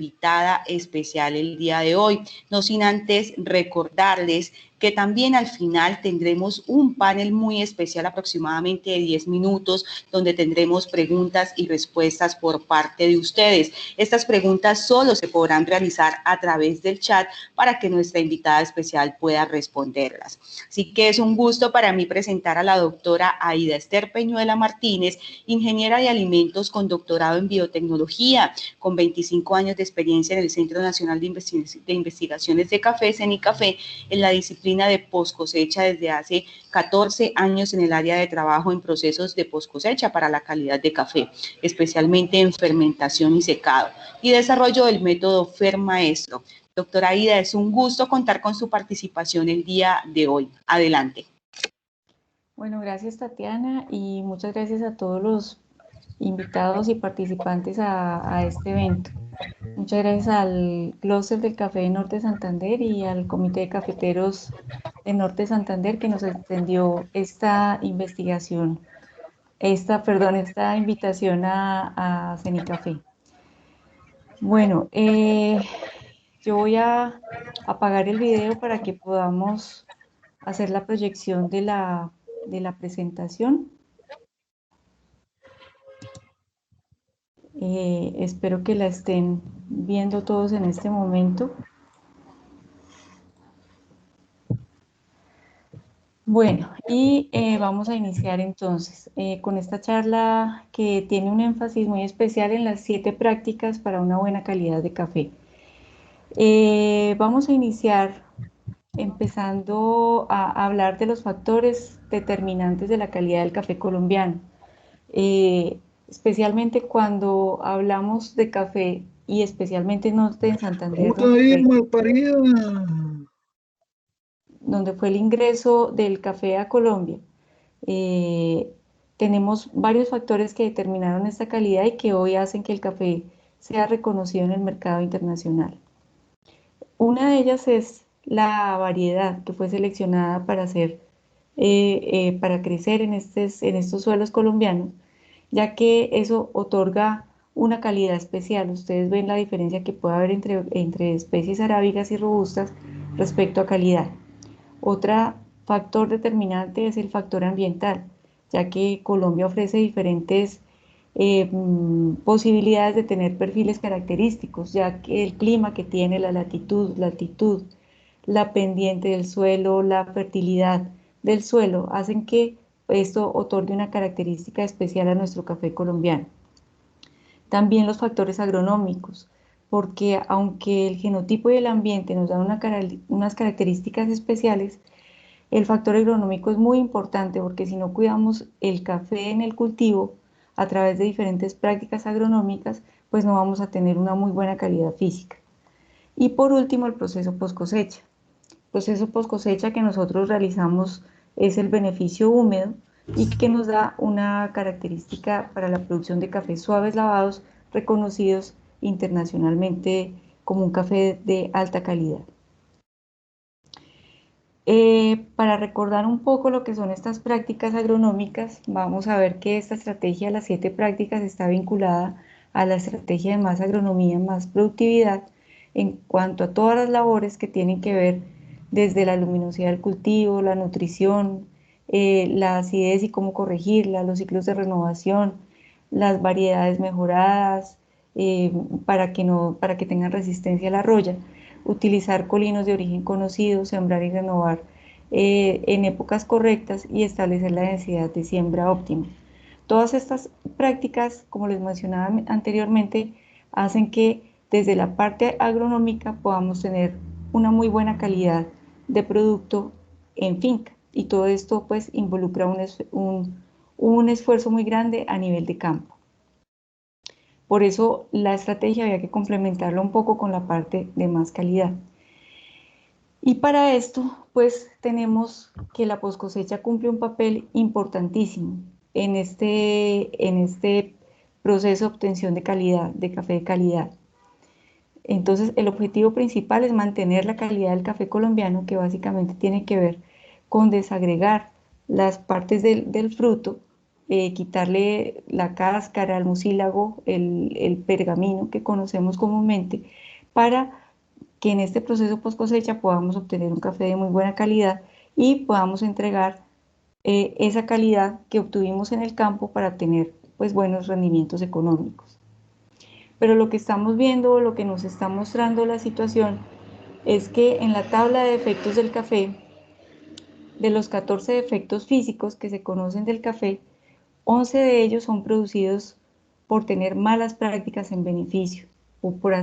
invitada especial el día de hoy, no sin antes recordarles que también al final tendremos un panel muy especial, aproximadamente de 10 minutos, donde tendremos preguntas y respuestas por parte de ustedes. Estas preguntas solo se podrán realizar a través del chat para que nuestra invitada especial pueda responderlas. Así que es un gusto para mí presentar a la doctora Aida Esther Peñuela Martínez, ingeniera de alimentos con doctorado en biotecnología, con 25 años de experiencia en el Centro Nacional de Investigaciones de Café, CENICAFé, en la disciplina de poscosecha desde hace 14 años en el área de trabajo en procesos de poscosecha para la calidad de café, especialmente en fermentación y secado, y desarrollo del método FERMaestro. Doctora Aida, es un gusto contar con su participación el día de hoy. Adelante. Bueno, gracias Tatiana y muchas gracias a todos los invitados y participantes a este evento. Muchas gracias al Clúster del Café de Norte Santander y al Comité de Cafeteros de Norte Santander que nos extendió esta investigación, esta invitación a CENICAFé. Bueno, yo voy a apagar el video para que podamos hacer la proyección de la presentación. Espero que la estén viendo todos en este momento. Bueno, y vamos a iniciar entonces con esta charla que tiene un énfasis muy especial en las 7 prácticas para una buena calidad de café. Vamos a iniciar empezando a hablar de los factores determinantes de la calidad del café colombiano. Especialmente cuando hablamos de café y especialmente en Santander, donde fue el ingreso del café a Colombia. Tenemos varios factores que determinaron esta calidad y que hoy hacen que el café sea reconocido en el mercado internacional. Una de ellas es la variedad que fue seleccionada para crecer en estos suelos colombianos, ya que eso otorga una calidad especial. Ustedes ven la diferencia que puede haber entre especies arábigas y robustas respecto a calidad. Otro factor determinante es el factor ambiental, ya que Colombia ofrece diferentes posibilidades de tener perfiles característicos, ya que el clima que tiene, la latitud, la altitud, la pendiente del suelo, la fertilidad del suelo, hacen que esto otorgue una característica especial a nuestro café colombiano. También los factores agronómicos, porque aunque el genotipo y el ambiente nos dan unas características especiales, el factor agronómico es muy importante porque si no cuidamos el café en el cultivo a través de diferentes prácticas agronómicas, pues no vamos a tener una muy buena calidad física. Y por último, el proceso post cosecha. El proceso post cosecha que nosotros realizamos es el beneficio húmedo y que nos da una característica para la producción de cafés suaves lavados reconocidos internacionalmente como un café de alta calidad. Para recordar un poco lo que son estas prácticas agronómicas, vamos a ver que esta estrategia de las 7 prácticas está vinculada a la estrategia de más agronomía, más productividad, en cuanto a todas las labores que tienen que ver desde la luminosidad del cultivo, la nutrición, la acidez y cómo corregirla, los ciclos de renovación, las variedades mejoradas para que tengan resistencia a la roya, utilizar colinos de origen conocido, sembrar y renovar en épocas correctas y establecer la densidad de siembra óptima. Todas estas prácticas, como les mencionaba anteriormente, hacen que desde la parte agronómica podamos tener una muy buena calidad de producto en finca, y todo esto pues involucra un esfuerzo muy grande a nivel de campo. Por eso la estrategia había que complementarla un poco con la parte de más calidad. Y para esto, pues tenemos que la poscosecha cumple un papel importantísimo en este proceso de obtención de calidad, de café de calidad. Entonces, el objetivo principal es mantener la calidad del café colombiano, que básicamente tiene que ver con desagregar las partes del fruto quitarle la cáscara, el mucílago, el pergamino que conocemos comúnmente, para que en este proceso post cosecha podamos obtener un café de muy buena calidad y podamos entregar esa calidad que obtuvimos en el campo para obtener pues buenos rendimientos económicos. Pero lo que estamos viendo, lo que nos está mostrando la situación, es que en la tabla de defectos del café, de los 14 defectos físicos que se conocen del café, 11 de ellos son producidos por tener malas prácticas en beneficio o por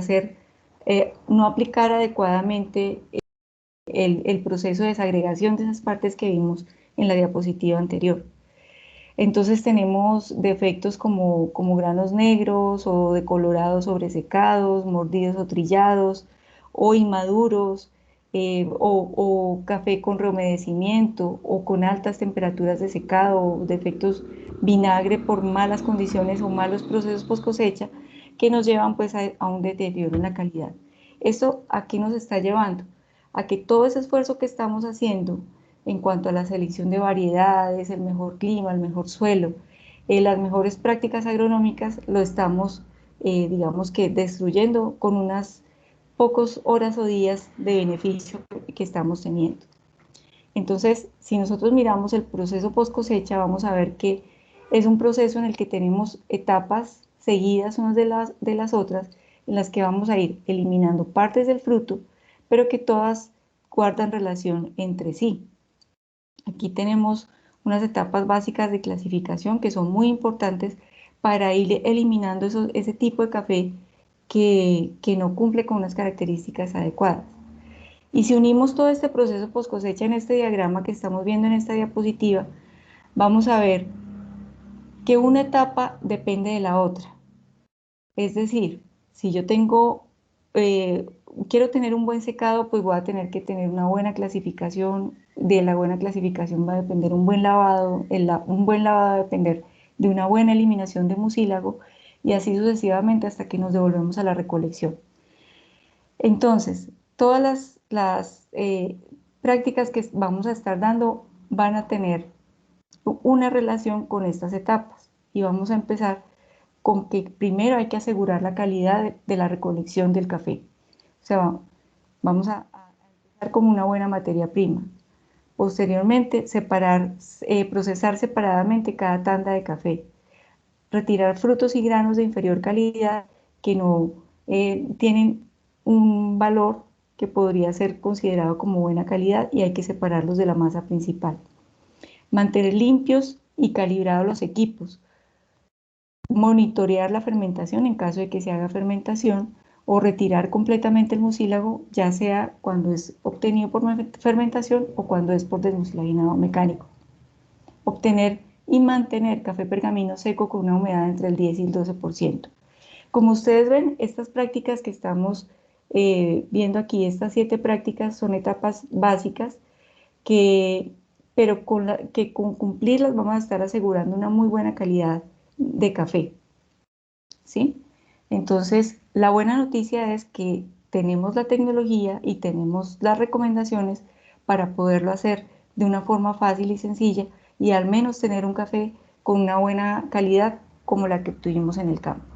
no aplicar adecuadamente el proceso de desagregación de esas partes que vimos en la diapositiva anterior. Entonces tenemos defectos como granos negros o decolorados sobresecados, mordidos o trillados, o inmaduros, o café con rehumedecimiento, o con altas temperaturas de secado, o defectos vinagre por malas condiciones o malos procesos post cosecha que nos llevan pues a un deterioro en la calidad. ¿Esto a qué nos está llevando? A que todo ese esfuerzo que estamos haciendo en cuanto a la selección de variedades, el mejor clima, el mejor suelo, las mejores prácticas agronómicas, lo estamos, digamos que, destruyendo con unas pocas horas o días de beneficio que estamos teniendo. Entonces, si nosotros miramos el proceso post cosecha, vamos a ver que es un proceso en el que tenemos etapas seguidas unas de las otras, en las que vamos a ir eliminando partes del fruto, pero que todas guardan relación entre sí. Aquí tenemos unas etapas básicas de clasificación que son muy importantes para ir eliminando ese tipo de café que no cumple con unas características adecuadas. Y si unimos todo este proceso post cosecha en este diagrama que estamos viendo en esta diapositiva, vamos a ver que una etapa depende de la otra. Es decir, si yo eh, quiero tener un buen secado, pues voy a tener que tener una buena clasificación. De la buena clasificación va a depender un buen lavado. Un buen lavado va a depender de una buena eliminación de mucílago y así sucesivamente hasta que nos devolvemos a la recolección. Entonces, todas las prácticas que vamos a estar dando van a tener una relación con estas etapas y vamos a empezar con que primero hay que asegurar la calidad de la recolección del café. O sea, vamos a empezar con una buena materia prima. Posteriormente, procesar separadamente cada tanda de café. Retirar frutos y granos de inferior calidad que no tienen un valor que podría ser considerado como buena calidad y hay que separarlos de la masa principal. Mantener limpios y calibrados los equipos. Monitorear la fermentación en caso de que se haga fermentación o retirar completamente el mucílago, ya sea cuando es obtenido por fermentación o cuando es por desmucilaginado mecánico. Obtener y mantener café pergamino seco con una humedad entre el 10 y el 12%. Como ustedes ven, estas prácticas que estamos viendo aquí, estas 7 prácticas son etapas básicas pero que con cumplirlas vamos a estar asegurando una muy buena calidad de café, ¿sí? Entonces, la buena noticia es que tenemos la tecnología y tenemos las recomendaciones para poderlo hacer de una forma fácil y sencilla y al menos tener un café con una buena calidad como la que obtuvimos en el campo.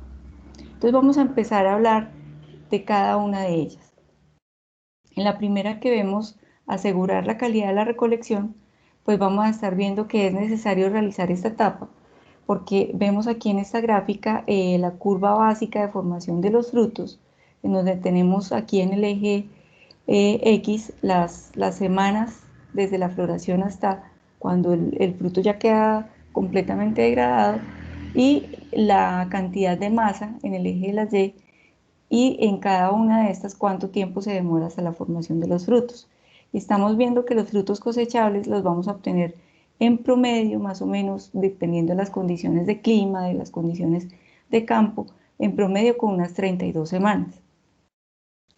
Entonces vamos a empezar a hablar de cada una de ellas. En la primera que vemos asegurar la calidad de la recolección, pues vamos a estar viendo que es necesario realizar esta etapa porque vemos aquí en esta gráfica la curva básica de formación de los frutos, en donde tenemos aquí en el eje X las semanas desde la floración hasta cuando el fruto ya queda completamente degradado y la cantidad de masa en el eje de las Y y en cada una de estas cuánto tiempo se demora hasta la formación de los frutos. Estamos viendo que los frutos cosechables los vamos a obtener en promedio, más o menos, dependiendo de las condiciones de clima, de las condiciones de campo, en promedio con unas 32 semanas,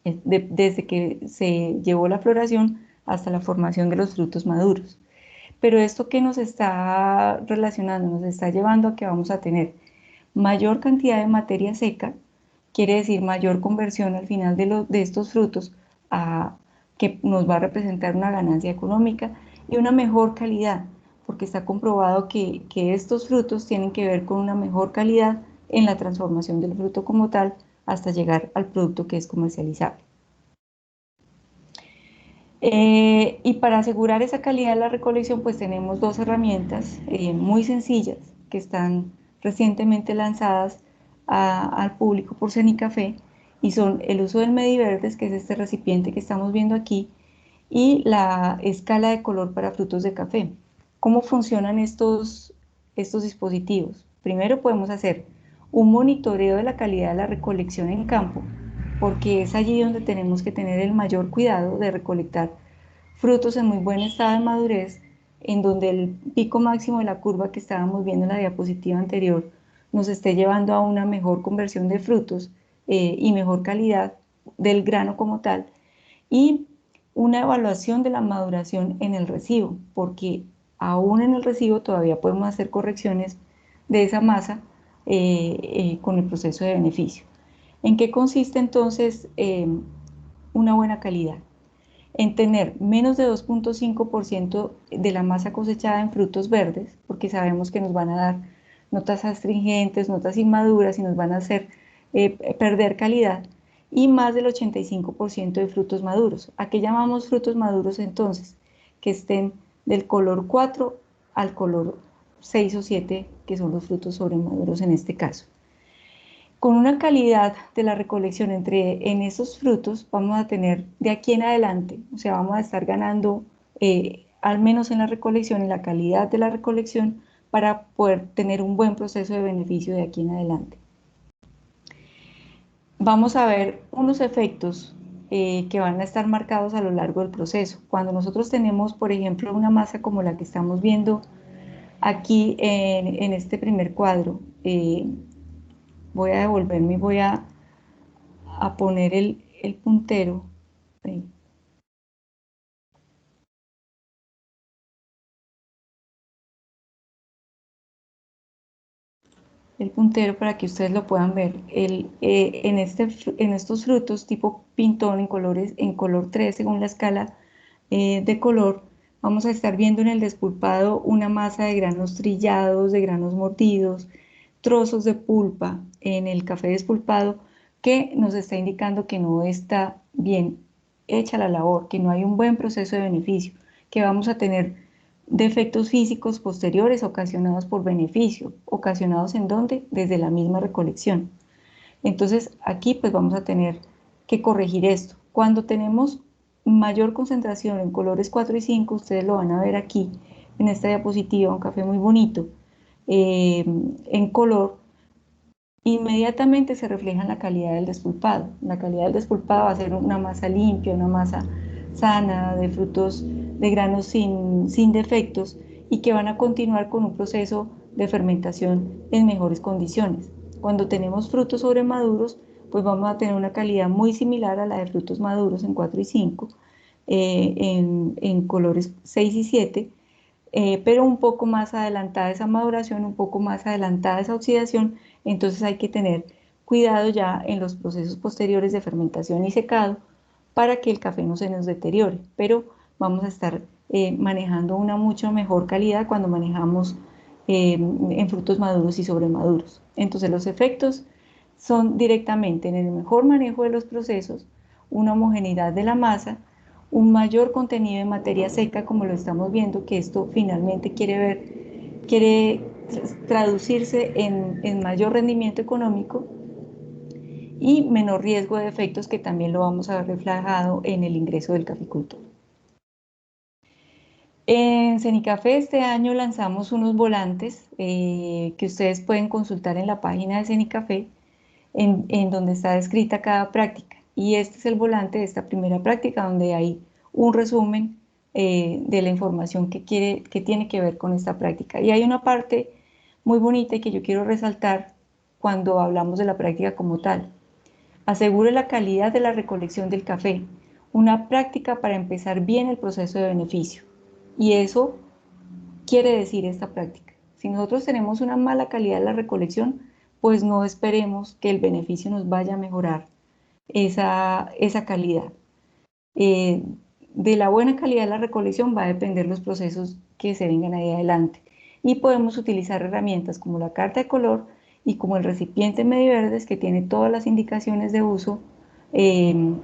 desde que se llevó la floración hasta la formación de los frutos maduros. Pero esto que nos está relacionando, nos está llevando a que vamos a tener mayor cantidad de materia seca, quiere decir mayor conversión al final de estos frutos, que nos va a representar una ganancia económica y una mejor calidad, porque está comprobado que estos frutos tienen que ver con una mejor calidad en la transformación del fruto como tal hasta llegar al producto que es comercializable. Y para asegurar esa calidad de la recolección, pues tenemos dos herramientas muy sencillas que están recientemente lanzadas al público por Cenicafé, y son el uso del Mediverdes, que es este recipiente que estamos viendo aquí, y la escala de color para frutos de café. ¿Cómo funcionan estos dispositivos? Primero podemos hacer un monitoreo de la calidad de la recolección en campo, porque es allí donde tenemos que tener el mayor cuidado de recolectar frutos en muy buen estado de madurez, en donde el pico máximo de la curva que estábamos viendo en la diapositiva anterior nos esté llevando a una mejor conversión de frutos y mejor calidad del grano como tal, y una evaluación de la maduración en el recibo, porque aún en el recibo todavía podemos hacer correcciones de esa masa con el proceso de beneficio. ¿En qué consiste entonces una buena calidad? En tener menos de 2,5% de la masa cosechada en frutos verdes, porque sabemos que nos van a dar notas astringentes, notas inmaduras y nos van a hacer perder calidad, y más del 85% de frutos maduros. ¿A qué llamamos frutos maduros entonces? Que estén del color 4 al color 6 o 7, que son los frutos sobremaduros en este caso. Con una calidad de la recolección en esos frutos, vamos a tener de aquí en adelante, o sea, vamos a estar ganando, al menos en la recolección, en la calidad de la recolección, para poder tener un buen proceso de beneficio de aquí en adelante. Vamos a ver unos efectos que van a estar marcados a lo largo del proceso. Cuando nosotros tenemos, por ejemplo, una masa como la que estamos viendo aquí en este primer cuadro, voy a devolverme y voy a poner el puntero. Ahí. El puntero para que ustedes lo puedan ver. En estos frutos tipo pintón en color 3 según la escala de color, vamos a estar viendo en el despulpado una masa de granos trillados, de granos mordidos, trozos de pulpa en el café despulpado, que nos está indicando que no está bien hecha la labor, que no hay un buen proceso de beneficio, que vamos a tener defectos físicos posteriores ocasionados por beneficio, ocasionados en dónde, desde la misma recolección. Entonces aquí pues vamos a tener que corregir esto. Cuando tenemos mayor concentración en colores 4 y 5, ustedes lo van a ver aquí en esta diapositiva, un café muy bonito, en color, inmediatamente se refleja en la calidad del despulpado. La calidad del despulpado va a ser una masa limpia, una masa sana, de frutos, de granos sin defectos, y que van a continuar con un proceso de fermentación en mejores condiciones. Cuando tenemos frutos sobremaduros, pues vamos a tener una calidad muy similar a la de frutos maduros en 4 y 5, en colores 6 y 7, pero un poco más adelantada esa maduración, un poco más adelantada esa oxidación. Entonces hay que tener cuidado ya en los procesos posteriores de fermentación y secado para que el café no se nos deteriore, pero vamos a estar manejando una mucho mejor calidad cuando manejamos en frutos maduros y sobremaduros. Entonces los efectos son directamente en el mejor manejo de los procesos, una homogeneidad de la masa, un mayor contenido de materia seca, como lo estamos viendo, que esto finalmente quiere traducirse en mayor rendimiento económico y menor riesgo de defectos, que también lo vamos a ver reflejado en el ingreso del caficultor. En Cenicafé este año lanzamos unos volantes que ustedes pueden consultar en la página de Cenicafé, en donde está descrita cada práctica. Y este es el volante de esta primera práctica, donde hay un resumen de la información que tiene que ver con esta práctica. Y hay una parte muy bonita y que yo quiero resaltar cuando hablamos de la práctica como tal. Asegure la calidad de la recolección del café, una práctica para empezar bien el proceso de beneficio. Y eso quiere decir esta práctica. Si nosotros tenemos una mala calidad de la recolección, pues no esperemos que el beneficio nos vaya a mejorar esa calidad. de la buena calidad de la recolección va a depender los procesos que se vengan ahí adelante. Y podemos utilizar herramientas como la carta de color y como el recipiente medio verdes que tiene todas las indicaciones de uso eh,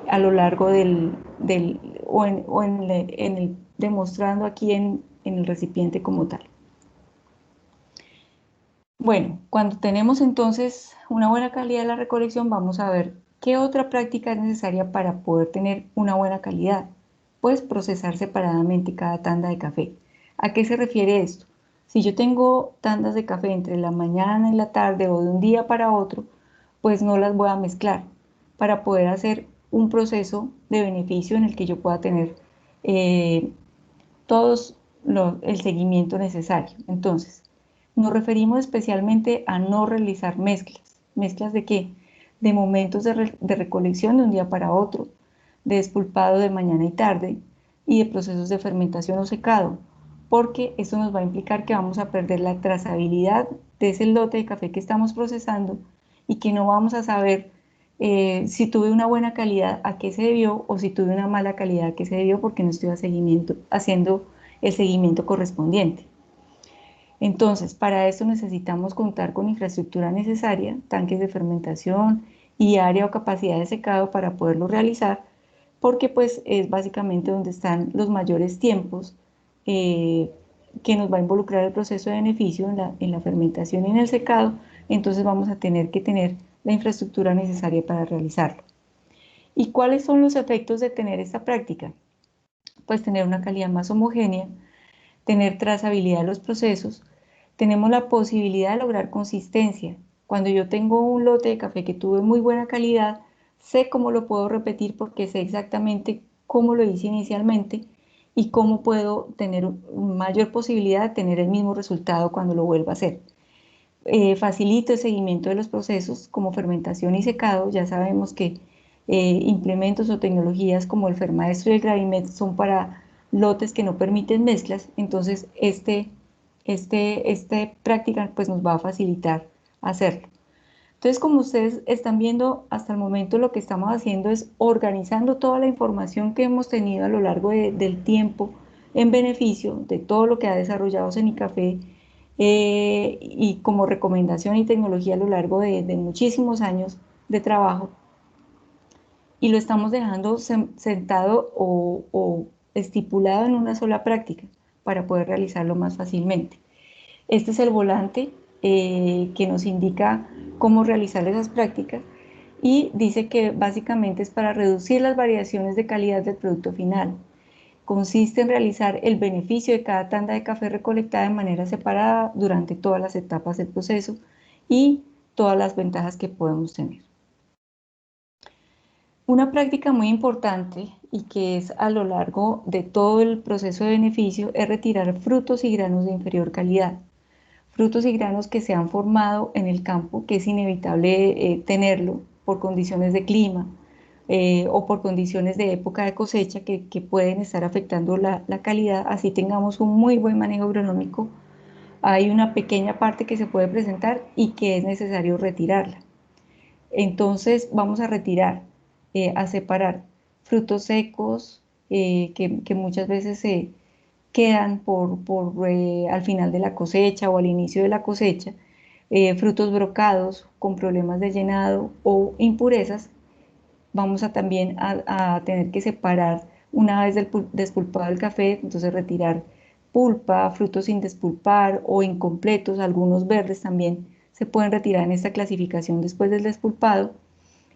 a lo largo en el, demostrando aquí en el recipiente como tal. Bueno, cuando tenemos entonces una buena calidad de la recolección, vamos a ver qué otra práctica es necesaria para poder tener una buena calidad. Pues procesar separadamente cada tanda de café. ¿A qué se refiere esto? Si yo tengo tandas de café entre la mañana y la tarde o de un día para otro, pues no las voy a mezclar para poder hacer un proceso de beneficio en el que yo pueda tener eh, todos el seguimiento necesario. Entonces, nos referimos especialmente a no realizar mezclas. ¿Mezclas de qué? De momentos de recolección de un día para otro, de despulpado de mañana y tarde y de procesos de fermentación o secado, porque eso nos va a implicar que vamos a perder la trazabilidad de ese lote de café que estamos procesando y que no vamos a saber si tuve una buena calidad, a qué se debió, o si tuve una mala calidad, a qué se debió, porque no estoy haciendo el seguimiento correspondiente. Entonces, para esto necesitamos contar con infraestructura necesaria, tanques de fermentación y área o capacidad de secado para poderlo realizar, porque pues es básicamente donde están los mayores tiempos eh, que nos va a involucrar el proceso de beneficio en la fermentación y en el secado. Entonces vamos a tener que tener la infraestructura necesaria para realizarlo. ¿Y cuáles son los efectos de tener esta práctica? Pues tener una calidad más homogénea, tener trazabilidad de los procesos, tenemos la posibilidad de lograr consistencia. Cuando yo tengo un lote de café que tuve muy buena calidad, sé cómo lo puedo repetir porque sé exactamente cómo lo hice inicialmente y cómo puedo tener mayor posibilidad de tener el mismo resultado cuando lo vuelva a hacer. Facilito el seguimiento de los procesos como fermentación y secado. Ya sabemos que implementos o tecnologías como el Fermaestro y el Gravimet son para lotes que no permiten mezclas, entonces este práctica pues nos va a facilitar hacerlo. Entonces, como ustedes están viendo, hasta el momento lo que estamos haciendo es organizando toda la información que hemos tenido a lo largo del tiempo en beneficio de todo lo que ha desarrollado Cenicafé y como recomendación y tecnología a lo largo de muchísimos años de trabajo, y lo estamos dejando sentado o estipulado en una sola práctica para poder realizarlo más fácilmente. Este es el volante que nos indica cómo realizar esas prácticas y dice que básicamente es para reducir las variaciones de calidad del producto final. Consiste en realizar el beneficio de cada tanda de café recolectada de manera separada durante todas las etapas del proceso y todas las ventajas que podemos tener. Una práctica muy importante y que es a lo largo de todo el proceso de beneficio es retirar frutos y granos de inferior calidad. Frutos y granos que se han formado en el campo, que es inevitable tenerlo por condiciones de clima o por condiciones de época de cosecha que pueden estar afectando la calidad, así tengamos un muy buen manejo agronómico. Hay una pequeña parte que se puede presentar y que es necesario retirarla. Entonces vamos a retirar, a separar frutos secos que muchas veces se quedan al final de la cosecha o al inicio de la cosecha, frutos brocados con problemas de llenado o impurezas. Vamos a también a tener que separar una vez despulpado el café, entonces retirar pulpa, frutos sin despulpar o incompletos, algunos verdes también se pueden retirar en esta clasificación después del despulpado.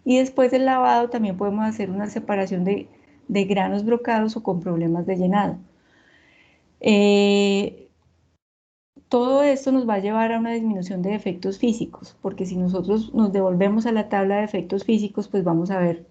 Y después del lavado también podemos hacer una separación de granos brocados o con problemas de llenado. Eh, Todo esto nos va a llevar a una disminución de efectos físicos, porque si nosotros nos devolvemos a la tabla de efectos físicos, pues vamos a ver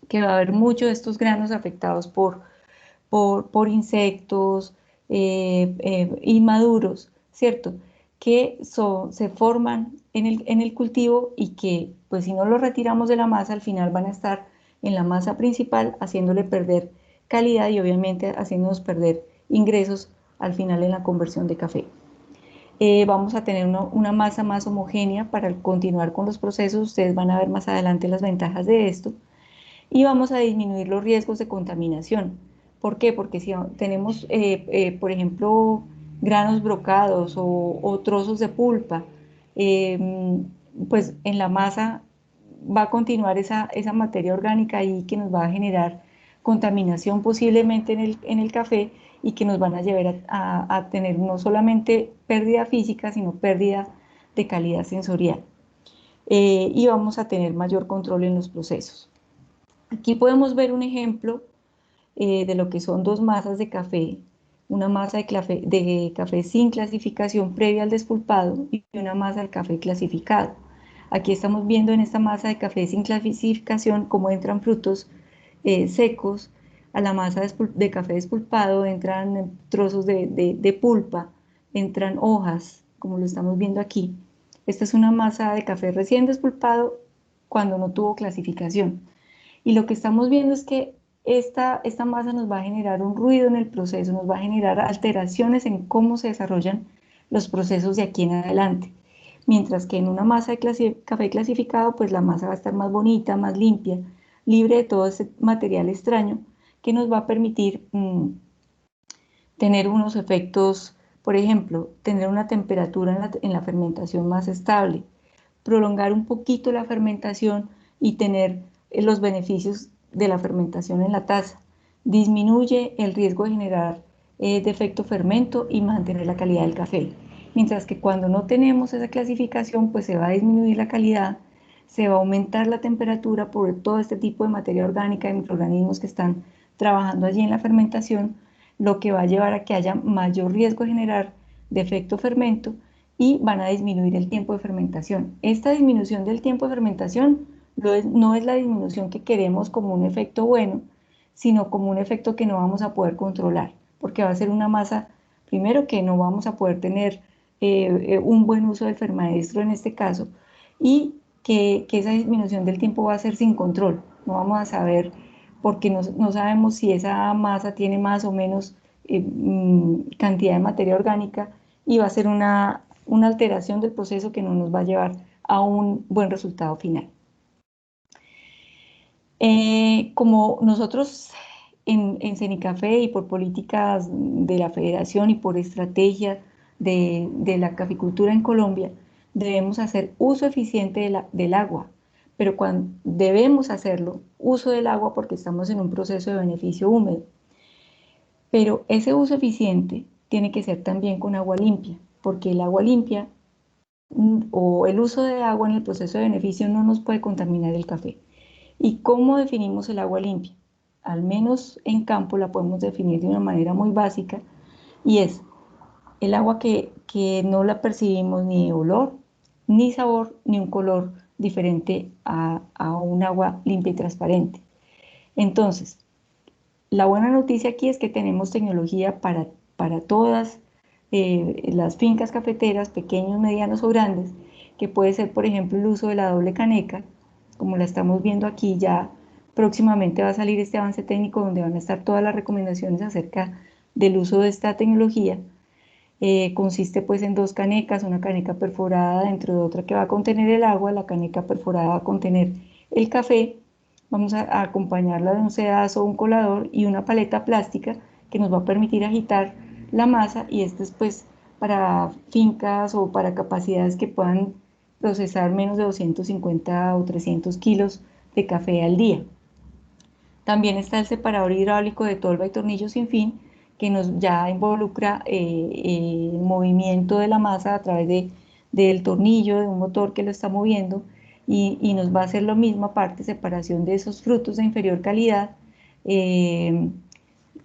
que va a haber muchos de estos granos afectados por insectos inmaduros, ¿cierto? Que se forman en el cultivo y que, pues si no los retiramos de la masa, al final van a estar en la masa principal, haciéndole perder calidad y obviamente haciéndonos perder ingresos al final en la conversión de café. Vamos a tener una masa más homogénea para continuar con los procesos. Ustedes van a ver más adelante las ventajas de esto. y vamos a disminuir los riesgos de contaminación. ¿Por qué? Porque si tenemos, por ejemplo, granos brocados o trozos de pulpa, pues en la masa va a continuar esa materia orgánica ahí que nos va a generar contaminación posiblemente en el café y que nos van a llevar a tener no solamente pérdida física, sino pérdida de calidad sensorial. Y vamos a tener mayor control en los procesos. Aquí podemos ver un ejemplo de lo que son dos masas de café, una masa de café sin clasificación previa al despulpado y una masa de café clasificado. Aquí estamos viendo en esta masa de café sin clasificación cómo entran frutos secos, a la masa de café despulpado entran trozos de pulpa, entran hojas, como lo estamos viendo aquí. Esta es una masa de café recién despulpado cuando no tuvo clasificación. Y lo que estamos viendo es que esta masa nos va a generar un ruido en el proceso, nos va a generar alteraciones en cómo se desarrollan los procesos de aquí en adelante. Mientras que en una masa de café clasificado, pues la masa va a estar más bonita, más limpia, libre de todo ese material extraño que nos va a permitir tener unos efectos, por ejemplo, tener una temperatura en la fermentación más estable, prolongar un poquito la fermentación y tener los beneficios de la fermentación en la taza. Disminuye el riesgo de generar defecto fermento y mantener la calidad del café. Mientras que cuando no tenemos esa clasificación, pues se va a disminuir la calidad, se va a aumentar la temperatura por todo este tipo de materia orgánica y microorganismos que están trabajando allí en la fermentación, lo que va a llevar a que haya mayor riesgo de generar defecto fermento y van a disminuir el tiempo de fermentación. Esta disminución del tiempo de fermentación no es la disminución que queremos como un efecto bueno, sino como un efecto que no vamos a poder controlar, porque va a ser una masa, primero que no vamos a poder tener un buen uso del fermaestro en este caso, y que esa disminución del tiempo va a ser sin control, no vamos a saber, porque no sabemos si esa masa tiene más o menos cantidad de materia orgánica y va a ser una alteración del proceso que no nos va a llevar a un buen resultado final. Como nosotros en Cenicafé y por políticas de la federación y por estrategia de la caficultura en Colombia, debemos hacer uso eficiente del agua, pero cuando debemos hacerlo, uso del agua porque estamos en un proceso de beneficio húmedo. Pero ese uso eficiente tiene que ser también con agua limpia, porque el agua limpia o el uso de agua en el proceso de beneficio no nos puede contaminar el café. ¿Y cómo definimos el agua limpia? Al menos en campo la podemos definir de una manera muy básica y es el agua que no la percibimos ni olor, ni sabor, ni un color diferente a un agua limpia y transparente. Entonces, la buena noticia aquí es que tenemos tecnología para todas las fincas cafeteras, pequeños, medianos o grandes, que puede ser, por ejemplo, el uso de la doble caneca, como la estamos viendo aquí. Ya próximamente va a salir este avance técnico donde van a estar todas las recomendaciones acerca del uso de esta tecnología. Consiste pues en dos canecas, una caneca perforada dentro de otra que va a contener el agua, la caneca perforada va a contener el café. Vamos a acompañarla de un sedazo o un colador y una paleta plástica que nos va a permitir agitar la masa, y esto es pues para fincas o para capacidades que puedan procesar menos de 250 o 300 kilos de café al día. También está el separador hidráulico de tolva y tornillo sin fin, que nos ya involucra el movimiento de la masa a través del tornillo, de un motor que lo está moviendo, y nos va a hacer lo mismo, aparte separación de esos frutos de inferior calidad, eh,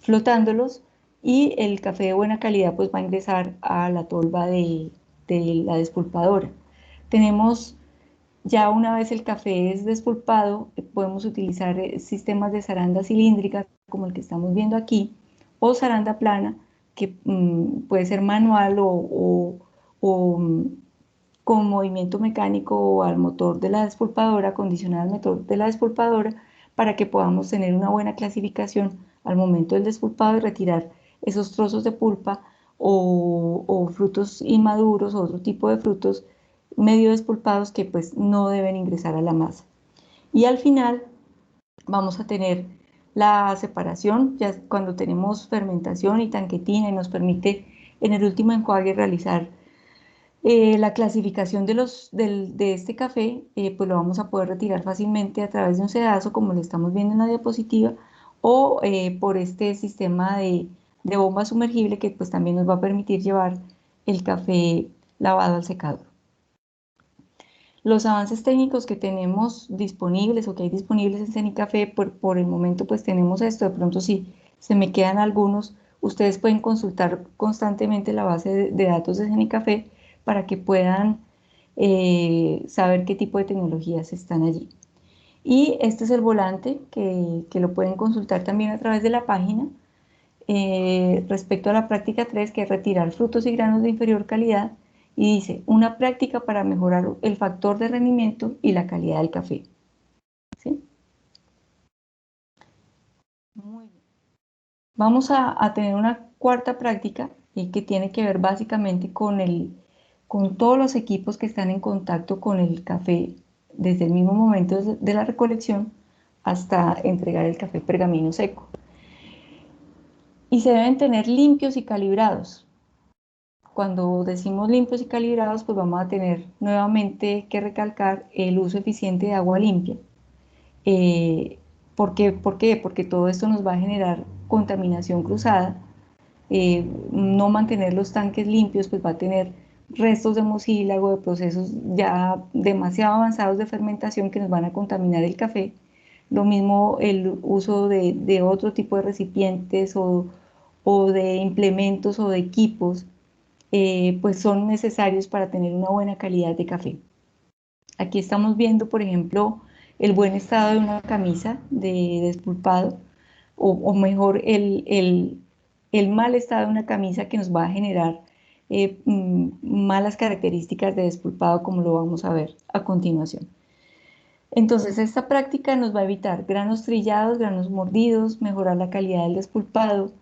flotándolos, y el café de buena calidad pues va a ingresar a la tolva de la despulpadora. Tenemos ya una vez el café es despulpado, podemos utilizar sistemas de zaranda cilíndrica como el que estamos viendo aquí, o zaranda plana, que puede ser manual o con movimiento mecánico o al motor de la despulpadora, condicionar al motor de la despulpadora, para que podamos tener una buena clasificación al momento del despulpado y retirar esos trozos de pulpa o frutos inmaduros o otro tipo de frutos medio despulpados que pues no deben ingresar a la masa. Y al final Vamos a tener la separación, ya cuando tenemos fermentación y tanquetina y nos permite en el último enjuague realizar la clasificación de este café, pues lo vamos a poder retirar fácilmente a través de un sedazo, como lo estamos viendo en la diapositiva, o por este sistema de bomba sumergible que pues también nos va a permitir llevar el café lavado al secador. Los avances técnicos que tenemos disponibles o que hay disponibles en Cenicafé, por el momento pues tenemos esto. De pronto si se me quedan algunos, ustedes pueden consultar constantemente la base de datos de Cenicafé para que puedan saber qué tipo de tecnologías están allí. Y este es el volante que lo pueden consultar también a través de la página. Respecto a la práctica 3, que es retirar frutos y granos de inferior calidad, y dice, una práctica para mejorar el factor de rendimiento y la calidad del café. ¿Sí? Muy bien. Vamos a tener una cuarta práctica que tiene que ver básicamente con todos los equipos que están en contacto con el café desde el mismo momento de la recolección hasta entregar el café pergamino seco. Y se deben tener limpios y calibrados. Cuando decimos limpios y calibrados, pues vamos a tener nuevamente que recalcar el uso eficiente de agua limpia. Eh, ¿Por qué? Porque todo esto nos va a generar contaminación cruzada. No mantener los tanques limpios, pues va a tener restos de mucílago, de procesos ya demasiado avanzados de fermentación que nos van a contaminar el café. Lo mismo el uso de otro tipo de recipientes o de implementos o de equipos pues son necesarios para tener una buena calidad de café. Aquí estamos viendo, por ejemplo, el buen estado de una camisa de despulpado, o mejor, el mal estado de una camisa que nos va a generar malas características de despulpado, como lo vamos a ver a continuación. Entonces, esta práctica nos va a evitar granos trillados, granos mordidos, mejorar la calidad del despulpado,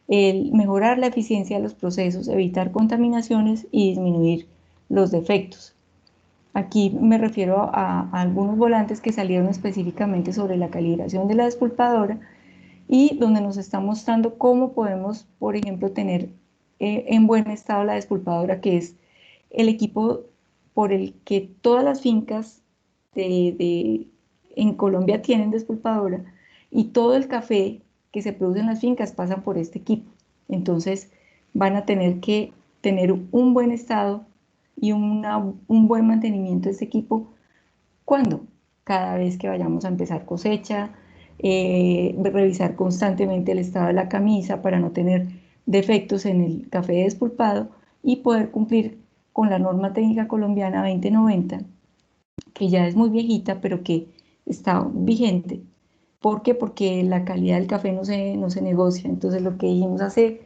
mejorar la eficiencia de los procesos, evitar contaminaciones y disminuir los defectos. Aquí me refiero a algunos volantes que salieron específicamente sobre la calibración de la despulpadora y donde nos está mostrando cómo podemos, por ejemplo, tener en buen estado la despulpadora, que es el equipo por el que todas las fincas en Colombia tienen despulpadora, y todo el café que se produce en las fincas pasan por este equipo. Entonces van a tener que tener un buen estado y un buen mantenimiento de este equipo. ¿Cuándo? Cada vez que vayamos a empezar cosecha, revisar constantemente el estado de la camisa para no tener defectos en el café despulpado y poder cumplir con la norma técnica colombiana 2090, que ya es muy viejita, pero que está vigente. ¿Por qué? Porque la calidad del café no se negocia. Entonces, lo que dijimos hace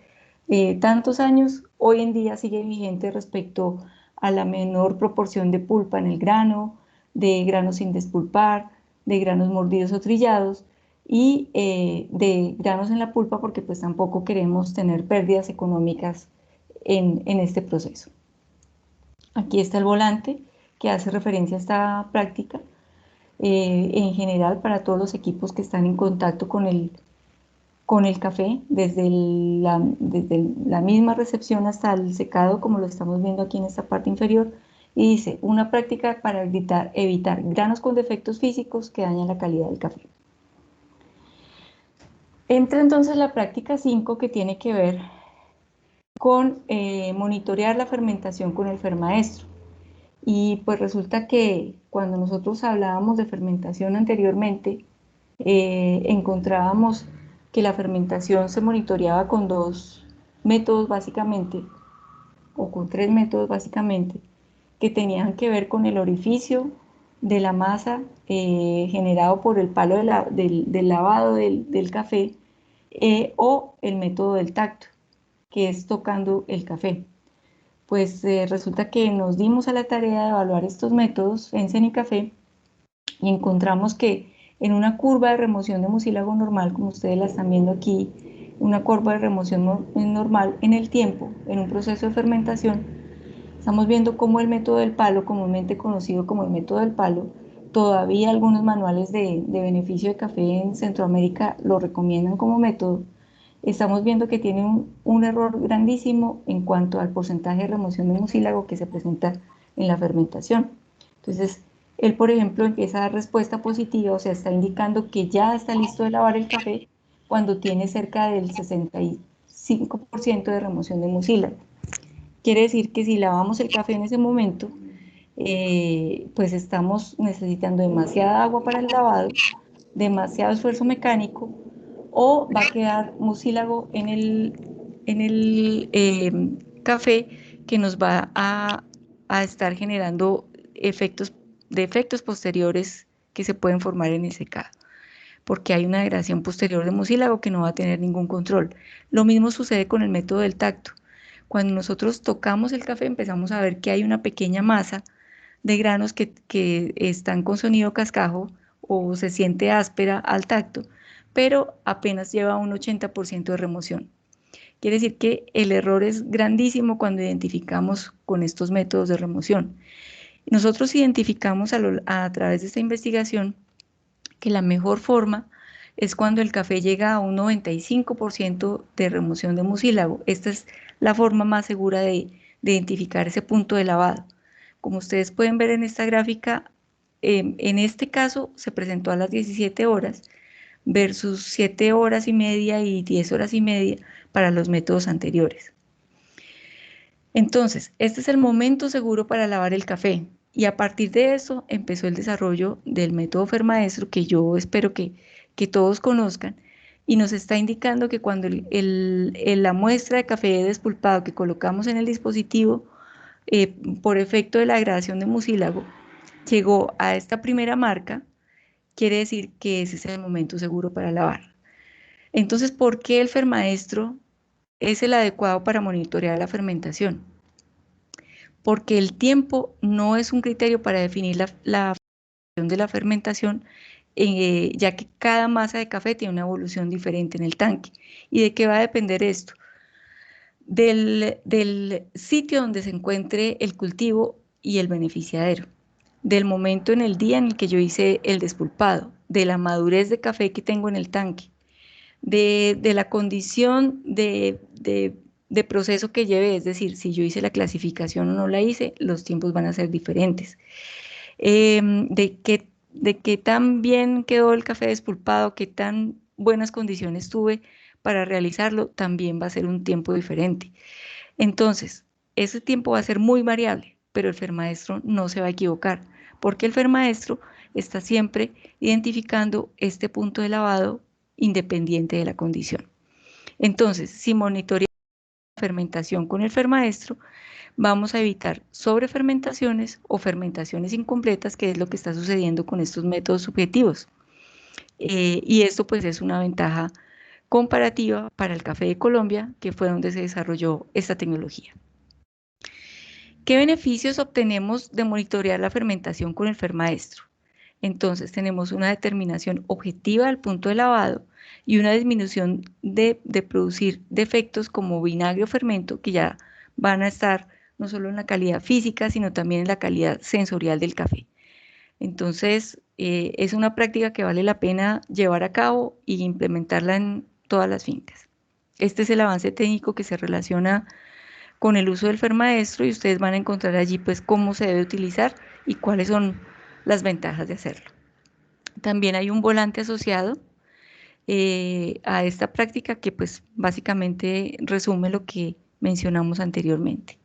tantos años, hoy en día sigue vigente respecto a la menor proporción de pulpa en el grano, de granos sin despulpar, de granos mordidos o trillados y de granos en la pulpa, porque pues tampoco queremos tener pérdidas económicas en este proceso. Aquí está el volante que hace referencia a esta práctica. En general, para todos los equipos que están en contacto con el café, desde la misma recepción hasta el secado, como lo estamos viendo aquí en esta parte inferior, y dice, una práctica para evitar granos con defectos físicos que dañan la calidad del café. Entra entonces la práctica 5, que tiene que ver con monitorear la fermentación con el fermaestro. Y pues resulta que cuando nosotros hablábamos de fermentación anteriormente, encontrábamos que la fermentación se monitoreaba con dos métodos básicamente, o con tres métodos básicamente, que tenían que ver con el orificio de la masa generado por el palo del lavado del café, o el método del tacto, que es tocando el café. Pues resulta que nos dimos a la tarea de evaluar estos métodos en Cenicafé y encontramos que en una curva de remoción de mucílago normal, como ustedes la están viendo aquí, una curva de remoción normal en el tiempo, en un proceso de fermentación, estamos viendo cómo el método del palo, comúnmente conocido como el método del palo, todavía algunos manuales de beneficio de café en Centroamérica lo recomiendan como método, estamos viendo que tiene un error grandísimo en cuanto al porcentaje de remoción de mucílago que se presenta en la fermentación. Entonces, él, por ejemplo, empieza a dar respuesta positiva, o sea, está indicando que ya está listo de lavar el café cuando tiene cerca del 65% de remoción de mucílago. Quiere decir que si lavamos el café en ese momento, pues estamos necesitando demasiada agua para el lavado, demasiado esfuerzo mecánico, o va a quedar mucílago en el café que nos va a estar generando defectos posteriores que se pueden formar en ese secado, porque hay una degradación posterior de mucílago que no va a tener ningún control. Lo mismo sucede con el método del tacto. Cuando nosotros tocamos el café empezamos a ver que hay una pequeña masa de granos que están con sonido cascajo o se siente áspera al tacto, pero apenas lleva un 80% de remoción. Quiere decir que el error es grandísimo cuando identificamos con estos métodos de remoción. Nosotros identificamos a través de esta investigación que la mejor forma es cuando el café llega a un 95% de remoción de mucílago. Esta es la forma más segura de identificar ese punto de lavado. Como ustedes pueden ver en esta gráfica, en este caso se presentó a las 17 horas versus 7 horas y media y 10 horas y media para los métodos anteriores. Entonces, este es el momento seguro para lavar el café. Y a partir de eso empezó el desarrollo del método Fermaestro, que yo espero que todos conozcan, y nos está indicando que cuando la muestra de café despulpado que colocamos en el dispositivo, por efecto de la degradación de mucílago, llegó a esta primera marca, quiere decir que ese es el momento seguro para lavar. Entonces, ¿por qué el Fermaestro es el adecuado para monitorear la fermentación? Porque el tiempo no es un criterio para definir la de la fermentación, ya que cada masa de café tiene una evolución diferente en el tanque. ¿Y de qué va a depender esto? Del sitio donde se encuentre el cultivo y el beneficiadero, del momento en el día en el que yo hice el despulpado, de la madurez de café que tengo en el tanque, de la condición de proceso que lleve, es decir, si yo hice la clasificación o no la hice, los tiempos van a ser diferentes. De qué tan bien quedó el café despulpado, qué tan buenas condiciones tuve para realizarlo, también va a ser un tiempo diferente. Entonces, ese tiempo va a ser muy variable, pero el Fermaestro no se va a equivocar, porque el Fermaestro está siempre identificando este punto de lavado independiente de la condición. Entonces, si monitoreamos la fermentación con el Fermaestro, vamos a evitar sobrefermentaciones o fermentaciones incompletas, que es lo que está sucediendo con estos métodos subjetivos. Y esto pues es una ventaja comparativa para el café de Colombia, que fue donde se desarrolló esta tecnología. ¿Qué beneficios obtenemos de monitorear la fermentación con el Fermaestro? Entonces tenemos una determinación objetiva del punto de lavado y una disminución de producir defectos como vinagre o fermento, que ya van a estar no solo en la calidad física, sino también en la calidad sensorial del café. Entonces, es una práctica que vale la pena llevar a cabo y implementarla en todas las fincas. Este es el avance técnico que se relaciona con el uso del Fermaestro y ustedes van a encontrar allí pues cómo se debe utilizar y cuáles son las ventajas de hacerlo. También hay un volante asociado a esta práctica que pues básicamente resume lo que mencionamos anteriormente.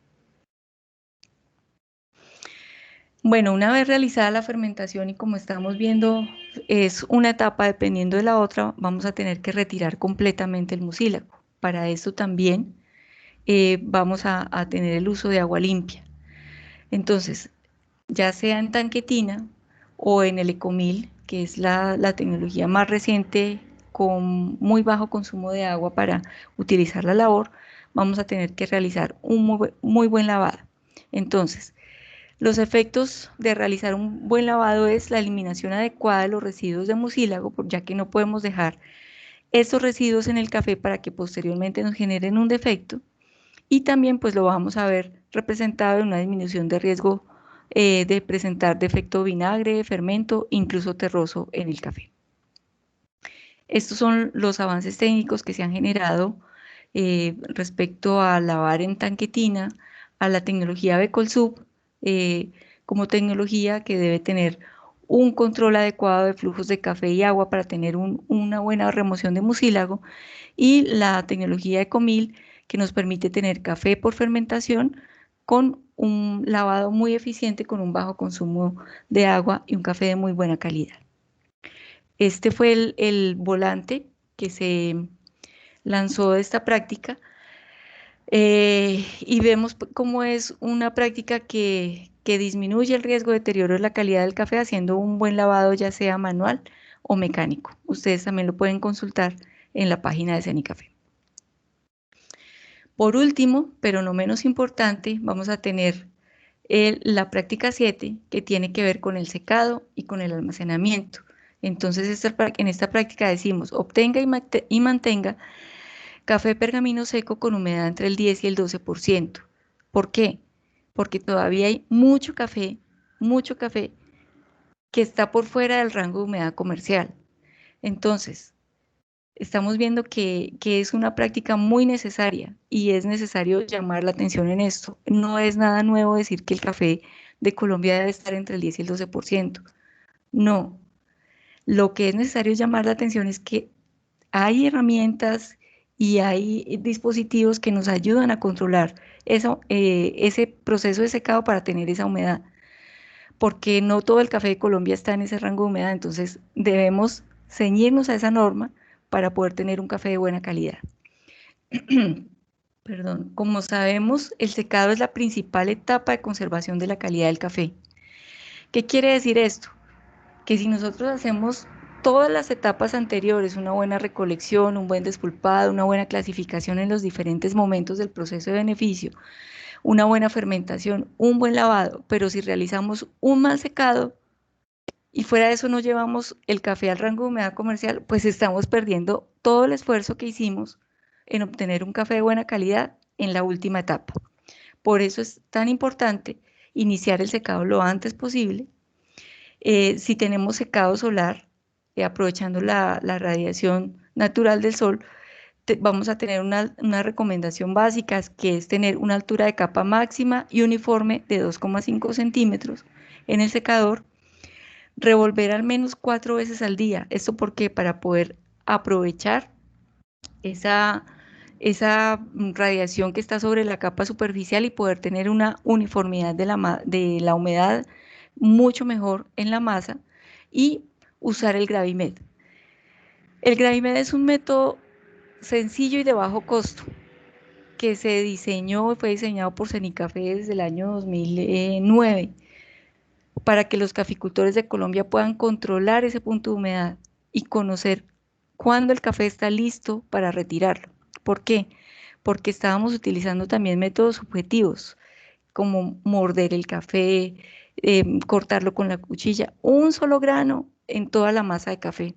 Bueno, una vez realizada la fermentación y como estamos viendo es una etapa dependiendo de la otra, vamos a tener que retirar completamente el mucílago. Para esto también vamos a tener el uso de agua limpia. Entonces, ya sea en tanquetina o en el Ecomil, que es la tecnología más reciente con muy bajo consumo de agua para utilizar la labor, vamos a tener que realizar un muy buen lavado. Entonces, los efectos de realizar un buen lavado es la eliminación adecuada de los residuos de mucílago, ya que no podemos dejar estos residuos en el café para que posteriormente nos generen un defecto, y también pues lo vamos a ver representado en una disminución de riesgo de presentar defecto vinagre, fermento, incluso terroso en el café. Estos son los avances técnicos que se han generado respecto a lavar en tanquetina, a la tecnología Becolsub, como tecnología que debe tener un control adecuado de flujos de café y agua para tener una buena remoción de mucílago, y la tecnología Ecomil, que nos permite tener café por fermentación con un lavado muy eficiente, con un bajo consumo de agua y un café de muy buena calidad. Este fue el volante que se lanzó de esta práctica, y vemos cómo es una práctica que disminuye el riesgo de deterioro de la calidad del café haciendo un buen lavado, ya sea manual o mecánico. Ustedes también lo pueden consultar en la página de Cenicafé. Por último, pero no menos importante, vamos a tener la práctica 7, que tiene que ver con el secado y con el almacenamiento. Entonces, en esta práctica decimos, obtenga y mantenga café pergamino seco con humedad entre el 10 y el 12%. ¿Por qué? Porque todavía hay mucho café que está por fuera del rango de humedad comercial. Entonces, estamos viendo que es una práctica muy necesaria y es necesario llamar la atención en esto. No es nada nuevo decir que el café de Colombia debe estar entre el 10 y el 12%. No. Lo que es necesario llamar la atención es que hay herramientas y hay dispositivos que nos ayudan a controlar eso, ese proceso de secado para tener esa humedad, porque no todo el café de Colombia está en ese rango de humedad, entonces debemos ceñirnos a esa norma para poder tener un café de buena calidad. Perdón, como sabemos, el secado es la principal etapa de conservación de la calidad del café. ¿Qué quiere decir esto? Que si nosotros hacemos todas las etapas anteriores, una buena recolección, un buen despulpado, una buena clasificación en los diferentes momentos del proceso de beneficio, una buena fermentación, un buen lavado, pero si realizamos un mal secado y fuera de eso no llevamos el café al rango de humedad comercial, pues estamos perdiendo todo el esfuerzo que hicimos en obtener un café de buena calidad en la última etapa. Por eso es tan importante iniciar el secado lo antes posible. Si tenemos secado solar, aprovechando la radiación natural del sol, vamos a tener una recomendación básica, que es tener una altura de capa máxima y uniforme de 2,5 centímetros en el secador, revolver al menos 4 veces al día. ¿Esto por qué? Para poder aprovechar esa radiación que está sobre la capa superficial y poder tener una uniformidad de la humedad mucho mejor en la masa, y usar el Gravimed. El Gravimed es un método sencillo y de bajo costo que fue diseñado por Cenicafé desde el año 2009 para que los caficultores de Colombia puedan controlar ese punto de humedad y conocer cuándo el café está listo para retirarlo. ¿Por qué? Porque estábamos utilizando también métodos subjetivos, como morder el café, cortarlo con la cuchilla, un solo grano en toda la masa de café,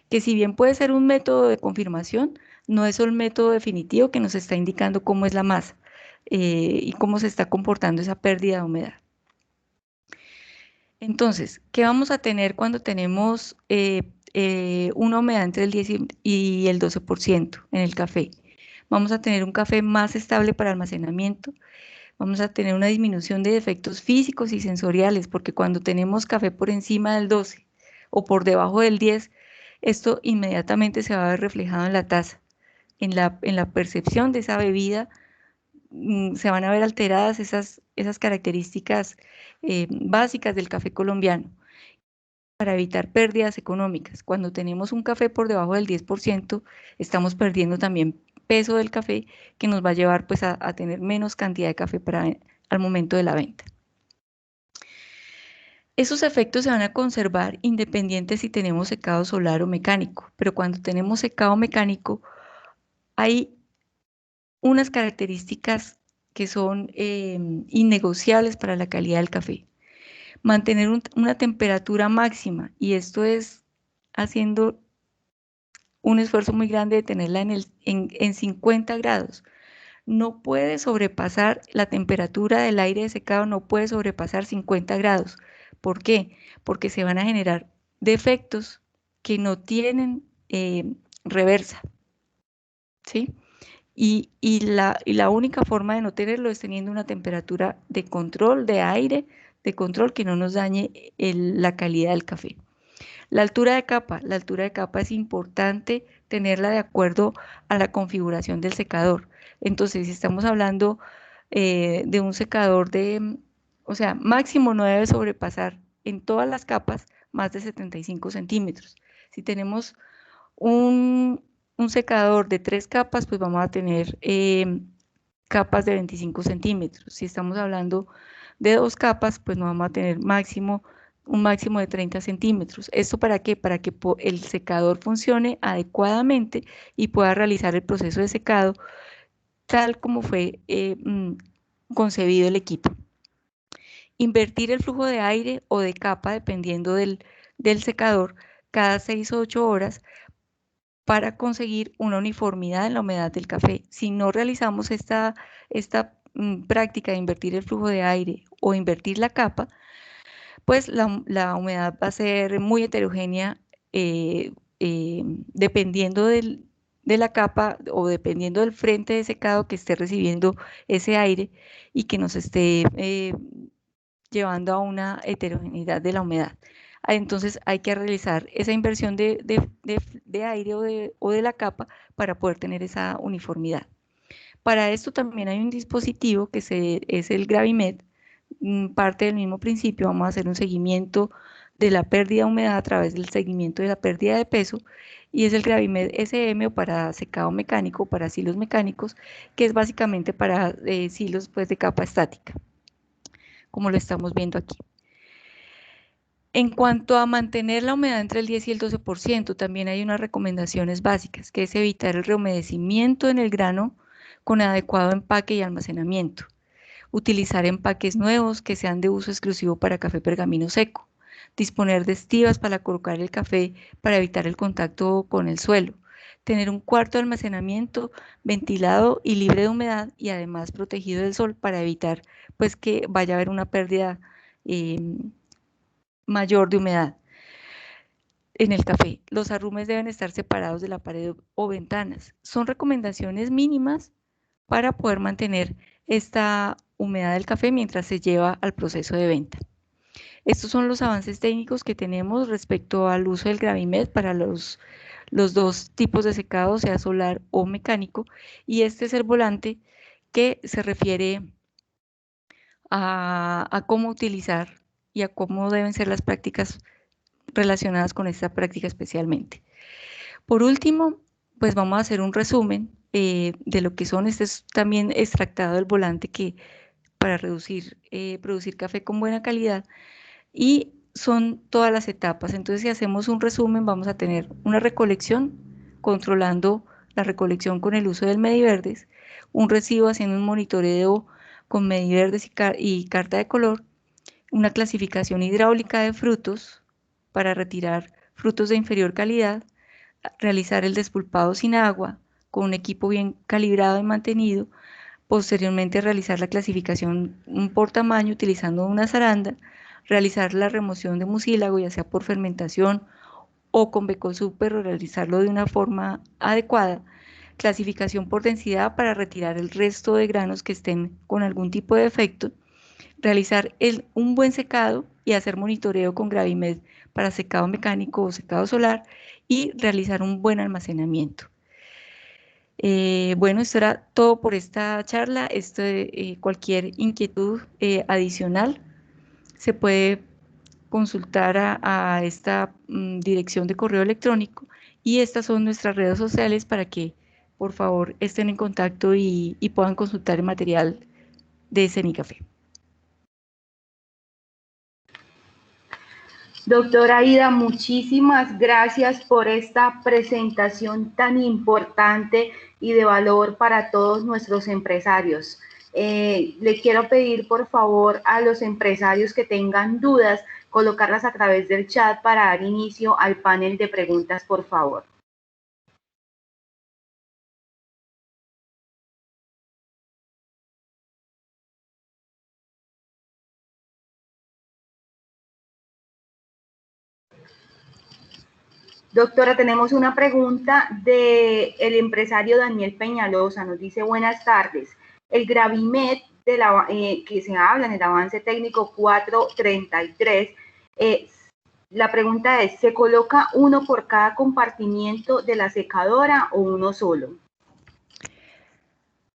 que si bien puede ser un método de confirmación, no es el método definitivo que nos está indicando cómo es la masa y cómo se está comportando esa pérdida de humedad. Entonces, ¿qué vamos a tener cuando tenemos una humedad entre el 10 y el 12% en el café? Vamos a tener un café más estable para almacenamiento, vamos a tener una disminución de defectos físicos y sensoriales, porque cuando tenemos café por encima del 12 o por debajo del 10, esto inmediatamente se va a ver reflejado en la taza, en la percepción de esa bebida. Se van a ver alteradas esas características básicas del café colombiano, para evitar pérdidas económicas. Cuando tenemos un café por debajo del 10%, estamos perdiendo también peso del café, que nos va a llevar pues a tener menos cantidad de café al momento de la venta. Esos efectos se van a conservar independiente si tenemos secado solar o mecánico, pero cuando tenemos secado mecánico hay unas características que son innegociables para la calidad del café. Mantener una temperatura máxima, y esto es haciendo un esfuerzo muy grande de tenerla en 50 grados. no puede sobrepasar, la temperatura del aire de secado no puede sobrepasar 50 grados. ¿Por qué? Porque se van a generar defectos que no tienen reversa, ¿sí? Y la única forma de no tenerlo es teniendo una temperatura de control de aire, de control que no nos dañe la calidad del café. La altura de capa es importante tenerla de acuerdo a la configuración del secador. Entonces, si estamos hablando de un secador o sea, máximo no debe sobrepasar en todas las capas más de 75 centímetros. Si tenemos un secador de 3 capas, pues vamos a tener capas de 25 centímetros. Si estamos hablando de 2 capas, pues no vamos a tener un máximo de 30 centímetros. ¿Esto para qué? Para que el secador funcione adecuadamente y pueda realizar el proceso de secado tal como fue concebido el equipo. Invertir el flujo de aire o de capa, dependiendo del secador, cada 6 o 8 horas para conseguir una uniformidad en la humedad del café. Si no realizamos esta práctica de invertir el flujo de aire o invertir la capa, pues la humedad va a ser muy heterogénea dependiendo de la capa o dependiendo del frente de secado que esté recibiendo ese aire y que nos esté llevando a una heterogeneidad de la humedad. Entonces hay que realizar esa inversión de aire o de la capa para poder tener esa uniformidad. Para esto también hay un dispositivo que es el Gravimet, parte del mismo principio. Vamos a hacer un seguimiento de la pérdida de humedad a través del seguimiento de la pérdida de peso, y es el Gravimet SM, o para secado mecánico, para silos mecánicos, que es básicamente para silos pues, de capa estática, como lo estamos viendo aquí. En cuanto a mantener la humedad entre el 10 y el 12%, también hay unas recomendaciones básicas, que es evitar el rehumedecimiento en el grano con adecuado empaque y almacenamiento. Utilizar empaques nuevos que sean de uso exclusivo para café pergamino seco. Disponer de estivas para colocar el café para evitar el contacto con el suelo. Tener un cuarto de almacenamiento ventilado y libre de humedad y además protegido del sol para evitar pues, que vaya a haber una pérdida mayor de humedad en el café. Los arrumes deben estar separados de la pared o ventanas. Son recomendaciones mínimas para poder mantener esta humedad del café mientras se lleva al proceso de venta. Estos son los avances técnicos que tenemos respecto al uso del Gravimet para los dos tipos de secado, sea solar o mecánico, y este es el volante que se refiere a cómo utilizar y a cómo deben ser las prácticas relacionadas con esta práctica especialmente. Por último, pues vamos a hacer un resumen de lo que son. Este es también extractado del volante que para producir café con buena calidad, y son todas las etapas. Entonces, si hacemos un resumen, vamos a tener una recolección, controlando la recolección con el uso del Mediverdes, un recibo haciendo un monitoreo con Mediverdes y carta de color, una clasificación hidráulica de frutos para retirar frutos de inferior calidad, realizar el despulpado sin agua con un equipo bien calibrado y mantenido, posteriormente realizar la clasificación por tamaño utilizando una zaranda, realizar la remoción de mucílago, ya sea por fermentación o con Becosuper, o realizarlo de una forma adecuada, clasificación por densidad para retirar el resto de granos que estén con algún tipo de defecto, realizar un buen secado y hacer monitoreo con Gravimet para secado mecánico o secado solar, y realizar un buen almacenamiento. Bueno, esto era todo por esta charla. Cualquier inquietud adicional se puede consultar a esta dirección de correo electrónico, y estas son nuestras redes sociales para que por favor estén en contacto y puedan consultar el material de Semicafé. Doctora Ida, muchísimas gracias por esta presentación tan importante y de valor para todos nuestros empresarios. Le quiero pedir, por favor, a los empresarios que tengan dudas, colocarlas a través del chat para dar inicio al panel de preguntas, por favor. Doctora, tenemos una pregunta del empresario Daniel Peñalosa. Nos dice, buenas tardes. El Gravimed que se habla en el avance técnico 433, la pregunta es, ¿se coloca uno por cada compartimiento de la secadora o uno solo?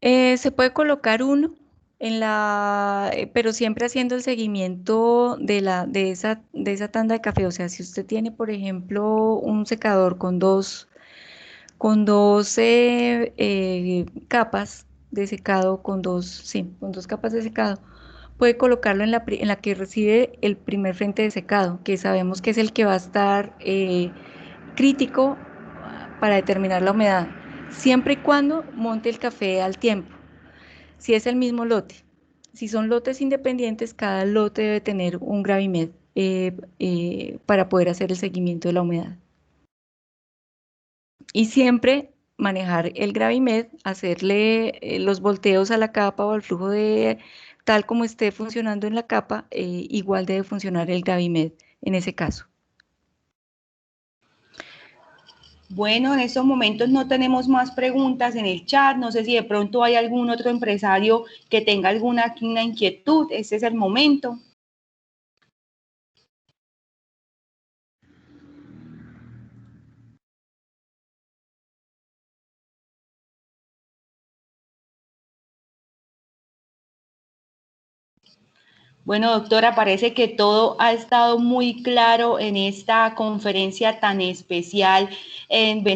Se puede colocar uno pero siempre haciendo el seguimiento de esa tanda de café. O sea, si usted tiene, por ejemplo, un secador con dos capas de secado, con dos capas de secado, puede colocarlo en en la que recibe el primer frente de secado, que sabemos que es el que va a estar crítico para determinar la humedad, siempre y cuando monte el café al tiempo, si es el mismo lote. Si son lotes independientes, cada lote debe tener un Gravimed para poder hacer el seguimiento de la humedad. Y siempre manejar el Gravimed, hacerle los volteos a la capa o al flujo de tal como esté funcionando en la capa, igual debe funcionar el Gravimed en ese caso. Bueno, en estos momentos no tenemos más preguntas en el chat. No sé si de pronto hay algún otro empresario que tenga alguna inquietud. Este es el momento. Bueno, doctora, parece que todo ha estado muy claro en esta conferencia tan especial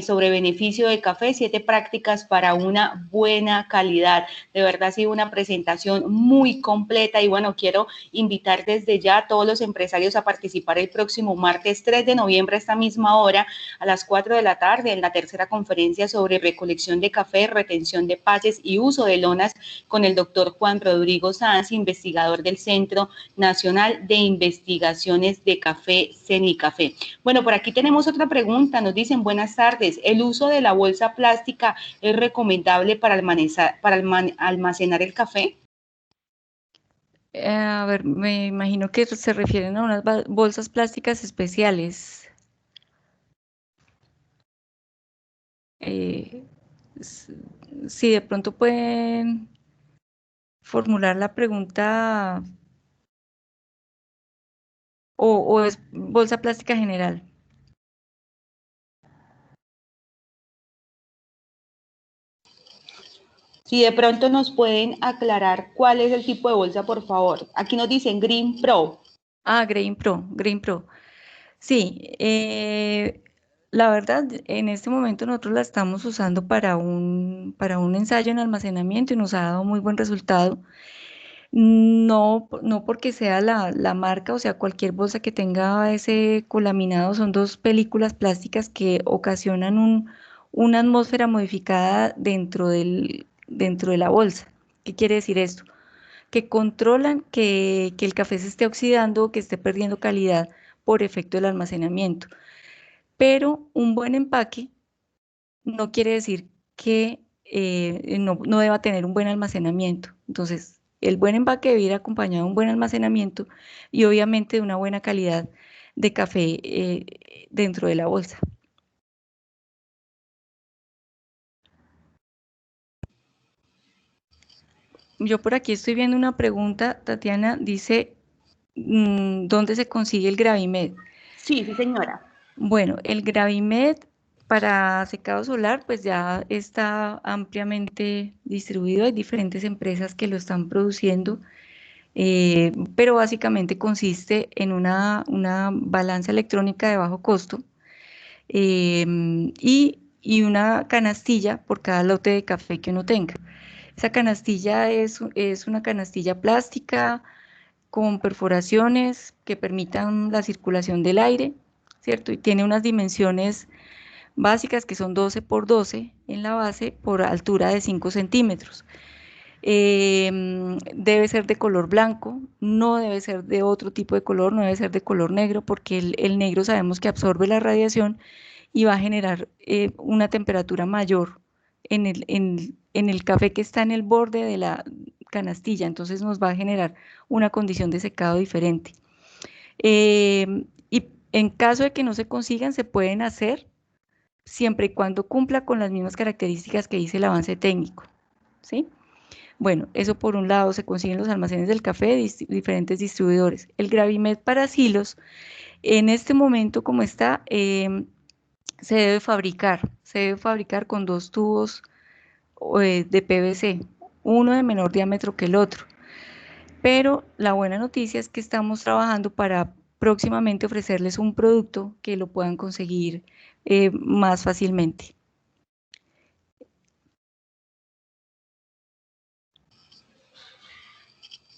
sobre beneficio de café, 7 prácticas para una buena calidad. De verdad ha sido una presentación muy completa y bueno, quiero invitar desde ya a todos los empresarios a participar el próximo martes 3 de noviembre a esta misma hora, a las 4 de la tarde, en la tercera conferencia sobre recolección de café, retención de pases y uso de lonas con el doctor Juan Rodrigo Sanz, investigador del Centro Nacional de Investigaciones de Café, CENICAFé. Bueno, por aquí tenemos otra pregunta. Nos dicen, buenas tardes, ¿el uso de la bolsa plástica es recomendable para almacenar el café? A ver, me imagino que se refieren a unas bolsas plásticas especiales. Eh, si de pronto pueden formular la pregunta o es bolsa plástica general. Si de pronto nos pueden aclarar cuál es el tipo de bolsa, por favor. Aquí nos dicen Green Pro. Ah, Grain Pro. Sí, la verdad, en este momento nosotros la estamos usando para un ensayo en almacenamiento y nos ha dado muy buen resultado. No, no porque sea la marca, o sea, cualquier bolsa que tenga ese colaminado, son dos películas plásticas que ocasionan una atmósfera modificada dentro de la bolsa. ¿Qué quiere decir esto? Que controlan que el café se esté oxidando o que esté perdiendo calidad por efecto del almacenamiento. Pero un buen empaque no quiere decir que no deba tener un buen almacenamiento. Entonces, el buen empaque debe ir acompañado de un buen almacenamiento y obviamente de una buena calidad de café dentro de la bolsa. Yo por aquí estoy viendo una pregunta, Tatiana, dice, ¿dónde se consigue el Gravimed? Sí, sí, señora. Bueno, el Gravimed para secado solar pues ya está ampliamente distribuido, hay diferentes empresas que lo están produciendo, pero básicamente consiste en una balanza electrónica de bajo costo y una canastilla por cada lote de café que uno tenga. Esa canastilla es una canastilla plástica con perforaciones que permitan la circulación del aire, ¿cierto? Y tiene unas dimensiones básicas que son 12 por 12 en la base por altura de 5 centímetros. Debe ser de color blanco, no debe ser de otro tipo de color, no debe ser de color negro, porque el negro sabemos que absorbe la radiación y va a generar una temperatura mayor en el café que está en el borde de la canastilla, entonces nos va a generar una condición de secado diferente. Y En caso de que no se consigan, se pueden hacer siempre y cuando cumpla con las mismas características que dice el avance técnico, ¿sí? Bueno, eso por un lado se consiguen los almacenes del café de diferentes distribuidores. El Gravimet para silos, en este momento como está, se debe fabricar con dos tubos de PVC, uno de menor diámetro que el otro. Pero la buena noticia es que estamos trabajando para próximamente ofrecerles un producto que lo puedan conseguir más fácilmente.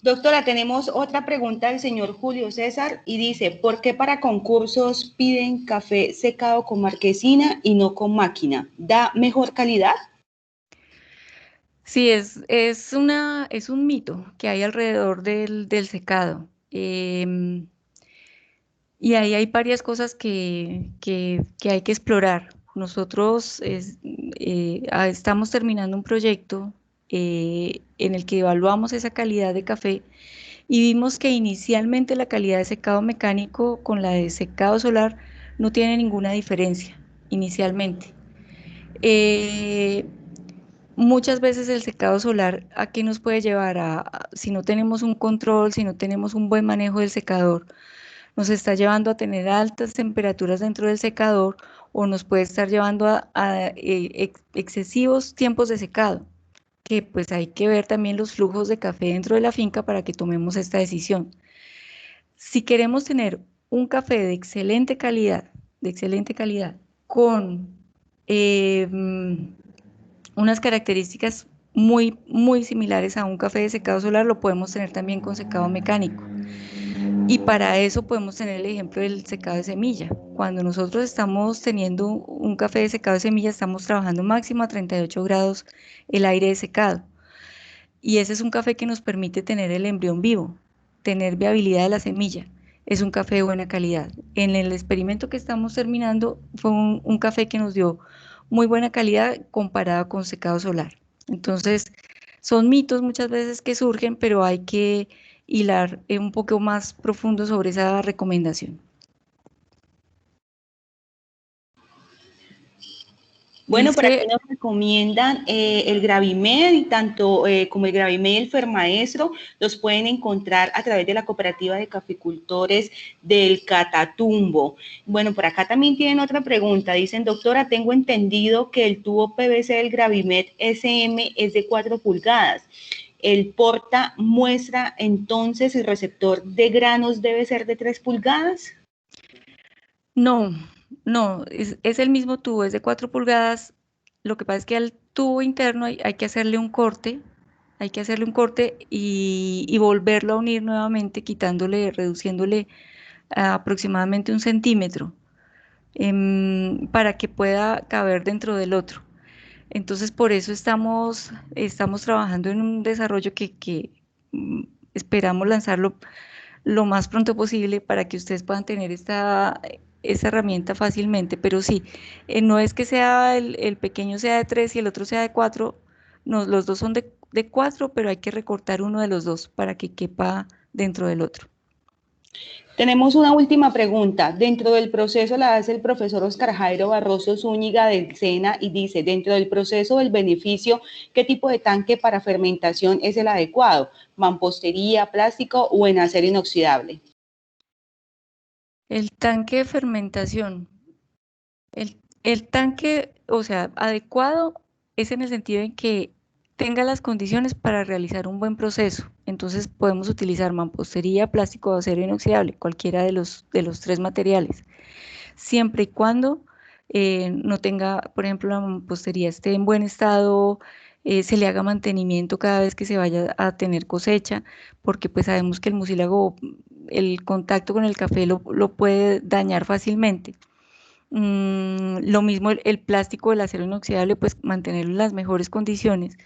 Doctora, tenemos otra pregunta del señor Julio César y dice, ¿por qué para concursos piden café secado con marquesina y no con máquina? ¿Da mejor calidad? Sí, es un mito que hay alrededor del secado. Y ahí hay varias cosas que hay que explorar. Nosotros estamos terminando un proyecto en el que evaluamos esa calidad de café y vimos que inicialmente la calidad de secado mecánico con la de secado solar no tiene ninguna diferencia inicialmente. Eh, Muchas veces el secado solar, ¿a qué nos puede llevar? Si no tenemos un control, si no tenemos un buen manejo del secador, nos está llevando a tener altas temperaturas dentro del secador o nos puede estar llevando a excesivos tiempos de secado, que pues hay que ver también los flujos de café dentro de la finca para que tomemos esta decisión. Si queremos tener un café de excelente calidad, con eh, mm, unas características muy similares a un café de secado solar, lo podemos tener también con secado mecánico. Y para eso podemos tener el ejemplo del secado de semilla. Cuando nosotros estamos teniendo un café de secado de semilla, estamos trabajando máximo a 38 grados el aire de secado. Y ese es un café que nos permite tener el embrión vivo, tener viabilidad de la semilla. Es un café de buena calidad. En el experimento que estamos terminando fue un café que nos dio muy buena calidad comparado con secado solar. Entonces, son mitos muchas veces que surgen, pero hay que hilar un poco más profundo sobre esa recomendación. Bueno, por aquí Dice, nos recomiendan el Gravimed y tanto como el Gravimed y el Fermaestro los pueden encontrar a través de la Cooperativa de Caficultores del Catatumbo. Bueno, por acá también tienen otra pregunta. Dicen, doctora, tengo entendido que el tubo PVC del Gravimed SM es de 4 pulgadas. El porta muestra entonces el receptor de granos debe ser de 3 pulgadas. no, no, es el mismo tubo, es de 4 pulgadas. Lo que pasa es que al tubo interno hay que hacerle un corte, hay que hacerle un corte y volverlo a unir nuevamente, quitándole, reduciéndole aproximadamente 1 centímetro, para que pueda caber dentro del otro. Entonces, por eso estamos trabajando en un desarrollo que esperamos lanzarlo lo más pronto posible para que ustedes puedan tener esta herramienta fácilmente. Pero sí, no es que sea el pequeño sea de 3 y el otro sea de 4, no, los dos son de 4, pero hay que recortar uno de los dos para que quepa dentro del otro. Tenemos una última pregunta. Dentro del proceso la hace el profesor Oscar Jairo Barroso Zúñiga del SENA y dice, dentro del proceso del beneficio, ¿qué tipo de tanque para fermentación es el adecuado? ¿Mampostería, plástico o en acero inoxidable? El tanque de fermentación. El tanque, o sea, adecuado es en el sentido en que tenga las condiciones para realizar un buen proceso. Entonces podemos utilizar mampostería, plástico o acero inoxidable, cualquiera de los tres materiales, siempre y cuando no tenga, por ejemplo, la mampostería esté en buen estado, se le haga mantenimiento cada vez que se vaya a tener cosecha, porque pues sabemos que el mucílago, el contacto con el café lo puede dañar fácilmente. Lo mismo el plástico, el acero inoxidable, pues mantenerlo en las mejores condiciones,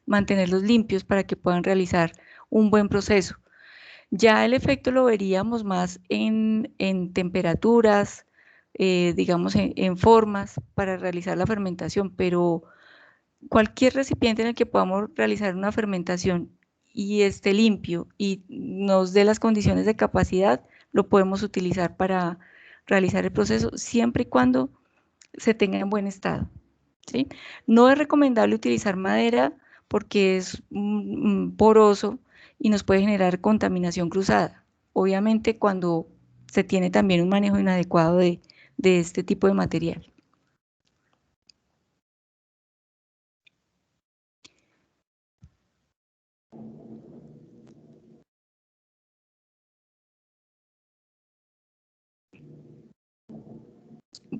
mantenerlos limpios para que puedan realizar un buen proceso. Ya el efecto lo veríamos más en temperaturas, digamos en formas para realizar la fermentación, pero cualquier recipiente en el que podamos realizar una fermentación y esté limpio y nos dé las condiciones de capacidad, lo podemos utilizar realizar el proceso siempre y cuando se tenga en buen estado, ¿sí? No es recomendable utilizar madera porque es poroso y nos puede generar contaminación cruzada. Obviamente cuando se tiene también un manejo inadecuado de este tipo de material.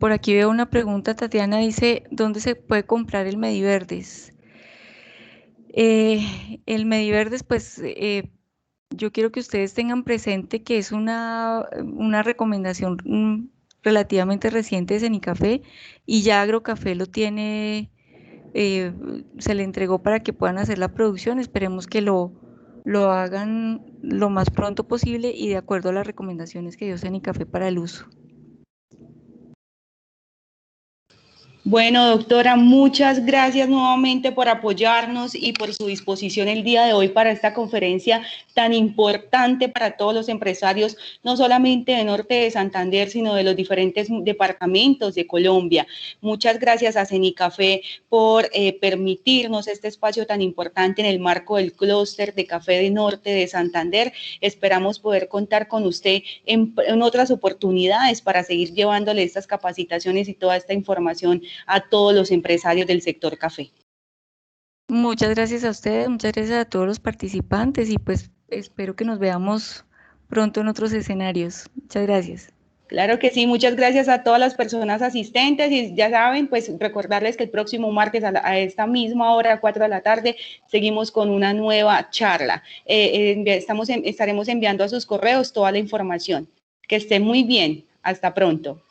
Por aquí veo una pregunta, Tatiana dice, ¿dónde se puede comprar el Mediverdes? El Mediverdes, pues yo quiero que ustedes tengan presente que es una recomendación relativamente reciente de Cenicafé y ya Agrocafé lo tiene, se le entregó para que puedan hacer la producción. Esperemos que lo hagan lo más pronto posible y de acuerdo a las recomendaciones que dio Cenicafé para el uso. Bueno, doctora, muchas gracias nuevamente por apoyarnos y por su disposición el día de hoy para esta conferencia tan importante para todos los empresarios, no solamente de Norte de Santander, sino de los diferentes departamentos de Colombia. Muchas gracias a Cenicafé por permitirnos este espacio tan importante en el marco del clúster de café de Norte de Santander. Esperamos poder contar con usted en otras oportunidades para seguir llevándole estas capacitaciones y toda esta información a todos los empresarios del sector café. Muchas gracias a ustedes, muchas gracias a todos los participantes y pues espero que nos veamos pronto en otros escenarios. Muchas gracias. Claro que sí, muchas gracias a todas las personas asistentes y ya saben, pues recordarles que el próximo martes a esta misma hora, a 4 de la tarde, seguimos con una nueva charla. Estaremos enviando a sus correos toda la información. Que estén muy bien. Hasta pronto.